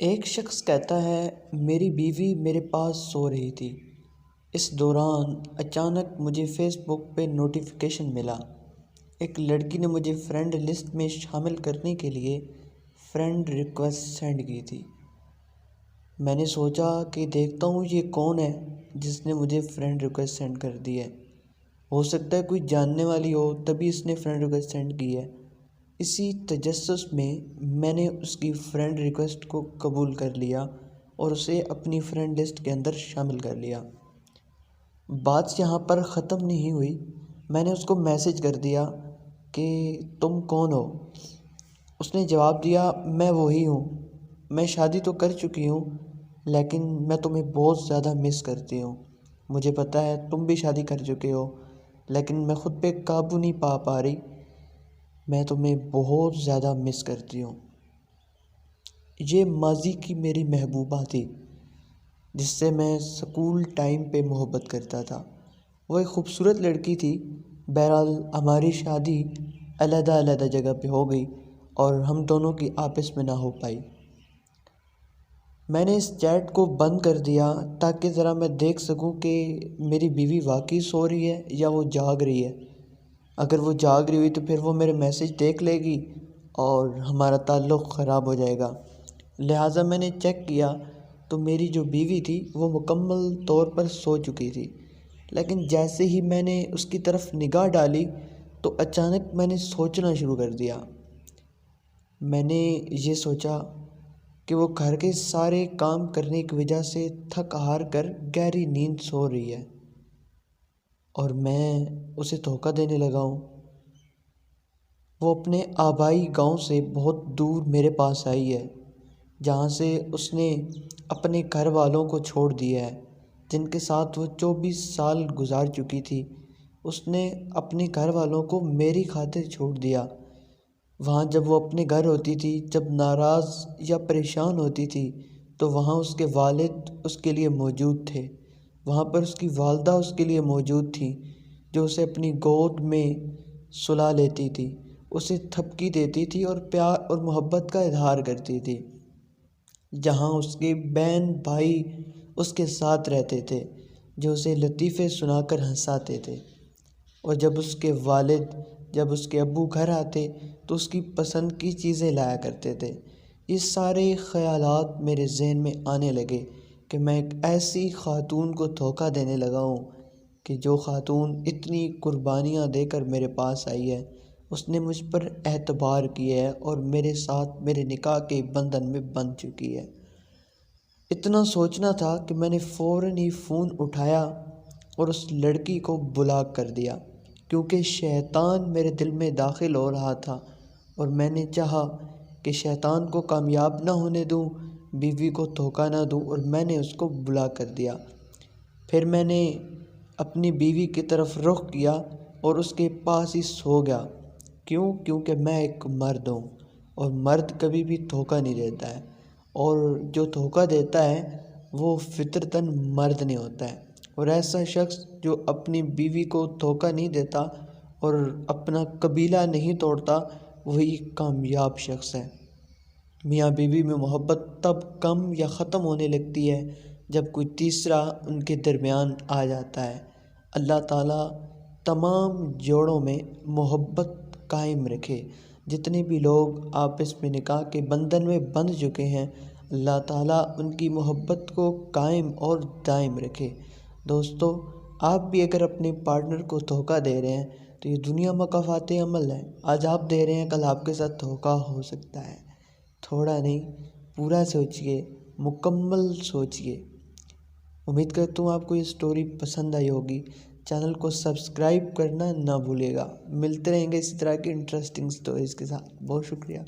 ایک شخص کہتا ہے میری بیوی میرے پاس سو رہی تھی۔ اس دوران اچانک مجھے فیس بک پہ نوٹیفیکیشن ملا۔ ایک لڑکی نے مجھے فرینڈ لسٹ میں شامل کرنے کے لیے فرینڈ ریکویسٹ سینڈ کی تھی۔ میں نے سوچا کہ دیکھتا ہوں یہ کون ہے جس نے مجھے فرینڈ ریکویسٹ سینڈ کر دی ہے۔ ہو سکتا ہے کوئی جاننے والی ہو تبھی اس نے فرینڈ ریکویسٹ سینڈ کی ہے۔ اسی تجسس میں نے اس کی فرینڈ ریکویسٹ کو قبول کر لیا اور اسے اپنی فرینڈ لسٹ کے اندر شامل کر لیا۔ بات یہاں پر ختم نہیں ہوئی۔ میں نے اس کو میسج کر دیا کہ تم کون ہو؟ اس نے جواب دیا میں وہی ہوں، میں شادی تو کر چکی ہوں لیکن میں تمہیں بہت زیادہ مس کرتی ہوں۔ مجھے پتہ ہے تم بھی شادی کر چکے ہو لیکن میں خود پہ قابو نہیں پا رہی، میں تمہیں بہت زیادہ مس کرتی ہوں۔ یہ ماضی کی میری محبوبہ تھی جس سے میں اسکول ٹائم پہ محبت کرتا تھا۔ وہ ایک خوبصورت لڑکی تھی۔ بہرحال ہماری شادی علیحدہ علیحدہ جگہ پہ ہو گئی اور ہم دونوں کی آپس میں نہ ہو پائی۔ میں نے اس چیٹ کو بند کر دیا تاکہ ذرا میں دیکھ سکوں کہ میری بیوی واقعی سو رہی ہے یا وہ جاگ رہی ہے۔ اگر وہ جاگ رہی ہوئی تو پھر وہ میرے میسج دیکھ لے گی اور ہمارا تعلق خراب ہو جائے گا۔ لہٰذا میں نے چیک کیا تو میری جو بیوی تھی وہ مکمل طور پر سو چکی تھی، لیکن جیسے ہی میں نے اس کی طرف نگاہ ڈالی تو اچانک میں نے سوچنا شروع کر دیا۔ میں نے یہ سوچا کہ وہ گھر کے سارے کام کرنے کی وجہ سے تھک ہار کر گہری نیند سو رہی ہے اور میں اسے دھوکہ دینے لگا ہوں۔ وہ اپنے آبائی گاؤں سے بہت دور میرے پاس آئی ہے جہاں سے اس نے اپنے گھر والوں کو چھوڑ دیا ہے جن کے ساتھ وہ 24 سال گزار چکی تھی۔ اس نے اپنے گھر والوں کو میری خاطر چھوڑ دیا۔ وہاں جب وہ اپنے گھر ہوتی تھی، جب ناراض یا پریشان ہوتی تھی تو وہاں اس کے والد اس کے لیے موجود تھے۔ وہاں پر اس کی والدہ اس کے لیے موجود تھی جو اسے اپنی گود میں سلا لیتی تھی، اسے تھپکی دیتی تھی اور پیار اور محبت کا اظہار کرتی تھی۔ جہاں اس کے بہن بھائی اس کے ساتھ رہتے تھے جو اسے لطیفے سنا کر ہنساتے تھے، اور جب اس کے والد جب اس کے ابو گھر آتے تو اس کی پسند کی چیزیں لایا کرتے تھے۔ یہ سارے خیالات میرے ذہن میں آنے لگے کہ میں ایک ایسی خاتون کو دھوکہ دینے لگا ہوں کہ جو خاتون اتنی قربانیاں دے کر میرے پاس آئی ہے، اس نے مجھ پر اعتبار کیا ہے اور میرے ساتھ میرے نکاح کے بندھن میں بندھ چکی ہے۔ اتنا سوچنا تھا کہ میں نے فوراً ہی فون اٹھایا اور اس لڑکی کو بلاک کر دیا، کیونکہ شیطان میرے دل میں داخل ہو رہا تھا اور میں نے چاہا کہ شیطان کو کامیاب نہ ہونے دوں، بیوی کو دھوکہ نہ دوں، اور میں نے اس کو بلاک کر دیا۔ پھر میں نے اپنی بیوی کی طرف رخ کیا اور اس کے پاس ہی سو گیا۔ کیونکہ میں ایک مرد ہوں اور مرد کبھی بھی دھوکہ نہیں دیتا ہے، اور جو دھوکہ دیتا ہے وہ فطرتاً مرد نہیں ہوتا ہے، اور ایسا شخص جو اپنی بیوی کو دھوکہ نہیں دیتا اور اپنا قبیلہ نہیں توڑتا وہی کامیاب شخص ہے۔ میاں بیوی میں محبت تب کم یا ختم ہونے لگتی ہے جب کوئی تیسرا ان کے درمیان آ جاتا ہے۔ اللہ تعالیٰ تمام جوڑوں میں محبت قائم رکھے۔ جتنے بھی لوگ آپس میں نکاح کے بندھن میں بندھ چکے ہیں، اللہ تعالیٰ ان کی محبت کو قائم اور دائم رکھے۔ دوستو، آپ بھی اگر اپنے پارٹنر کو دھوکہ دے رہے ہیں تو یہ دنیا مکافات عمل ہے۔ آج آپ دے رہے ہیں، کل آپ کے ساتھ دھوکہ ہو سکتا ہے۔ تھوڑا نہیں، پورا سوچئے، مکمل سوچئے۔ امید کرتا ہوں آپ کو یہ سٹوری پسند آئی ہوگی۔ چینل کو سبسکرائب کرنا نہ بھولے گا۔ ملتے رہیں گے اسی طرح کی انٹرسٹنگ سٹوریز کے ساتھ۔ بہت شکریہ۔